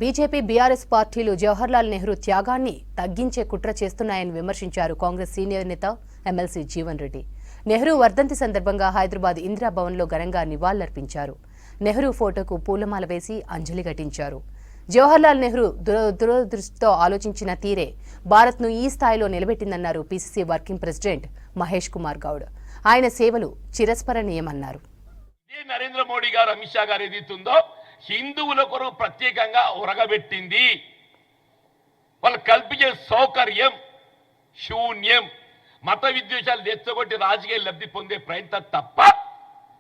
BJP BRS పార్టీలు జవహర్లాల్ నెహ్రూ త్యాగాన్ని తగ్గించే కుట్ర చేస్తున్నాయని విమర్శించారు కాంగ్రెస్ సీనియర్ నేత ఎమ్మెల్సీ జీవన్ రెడ్డి. నెహ్రూ వర్ధంతి సందర్భంగా హైదరాబాద్ ఇందిరాభవన్లో ఘనంగా నివాళులర్పించారు. నెహ్రూ ఫోటోకు పూలమాల వేసి అంజలి ఘటించారు. జవహర్లాల్ నెహ్రూ దూరదృష్టితో ఆలోచించిన తీరే భారత్ను ఈ స్థాయిలో నిలబెట్టిందన్నారు PCC working president Mahesh Kumar Goud. ఆయన సేవలు చిరస్మరణీయమన్నారు. నరేంద్ర మోడీ గారు అమిత్ షా గారు ఏదైతుందో హిందువుల కొరకు ప్రత్యేకంగా ఉరగబెట్టింది. వాళ్ళు కల్పించే సౌకర్యం శూన్యం. మత విద్వేషాలు రెచ్చగొట్టి రాజకీయ లబ్ధి పొందే ప్రయత్నం తప్ప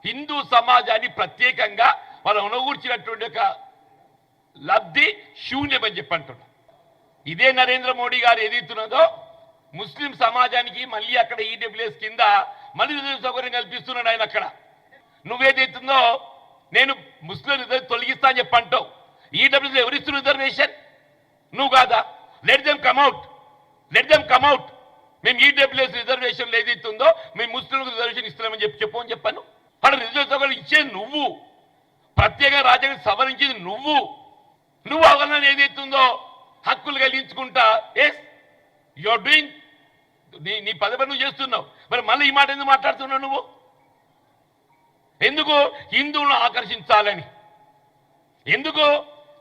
హిందూ సమాజాన్ని ప్రత్యేకంగా వాళ్ళు అనుగూర్చినటువంటి ఒక లబ్ధి శూన్యం అని చెప్పంటున్నారు. ఇదే నరేంద్ర మోడీ గారు ఏదైతున్నదో ముస్లిం సమాజానికి మళ్ళీ అక్కడ ఈడబ్ల్యూఎస్ కింద మళ్ళీ సౌకర్యం కల్పిస్తున్నాడు ఆయన. అక్కడ నువ్వేదైతుందో నేను ముస్లిం తొలగిస్తా అని చెప్పంటావు. ఈడబ్ల్యూఎస్ ఎవరిస్తున్న రిజర్వేషన్ నువ్వు కాదా? Let them come at. మేము ఈడబ్ల్యూఎస్ రిజర్వేషన్ ఏదైతుందో మేము ముస్లింలకు రిజర్వేషన్ ఇస్తున్నామని చెప్పని చెప్పాను. అక్కడ రిజర్వేషన్ సౌకర్యం ఇచ్చేది నువ్వు, ప్రత్యేక రాజ్యాంగం సవరించేది నువ్వు అవగాహన ఏదైతుందో హక్కులు కలిగించుకుంటా ఎస్ యూఆర్ డూయింగ్ నీ పదవి నువ్వు చేస్తున్నావు. మరి మళ్ళీ ఈ మాట ఎందుకు మాట్లాడుతున్నావు నువ్వు? ఎందుకు? హిందువులను ఆకర్షించాలని. ఎందుకు?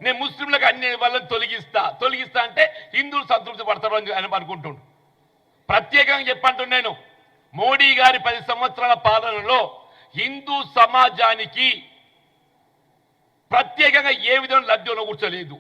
నేను ముస్లింలకు అన్ని వాళ్ళని తొలగిస్తా అంటే హిందువులు సంతృప్తి పడతారు అని అనుకుంటుండు. ప్రత్యేకంగా చెప్పంటున్నాను, నేను మోడీ గారి 10 సంవత్సరాల పాలనలో హిందూ సమాజానికి ప్రత్యేకంగా ఏ విధంగా లబ్ధి కూర్చోలేదు.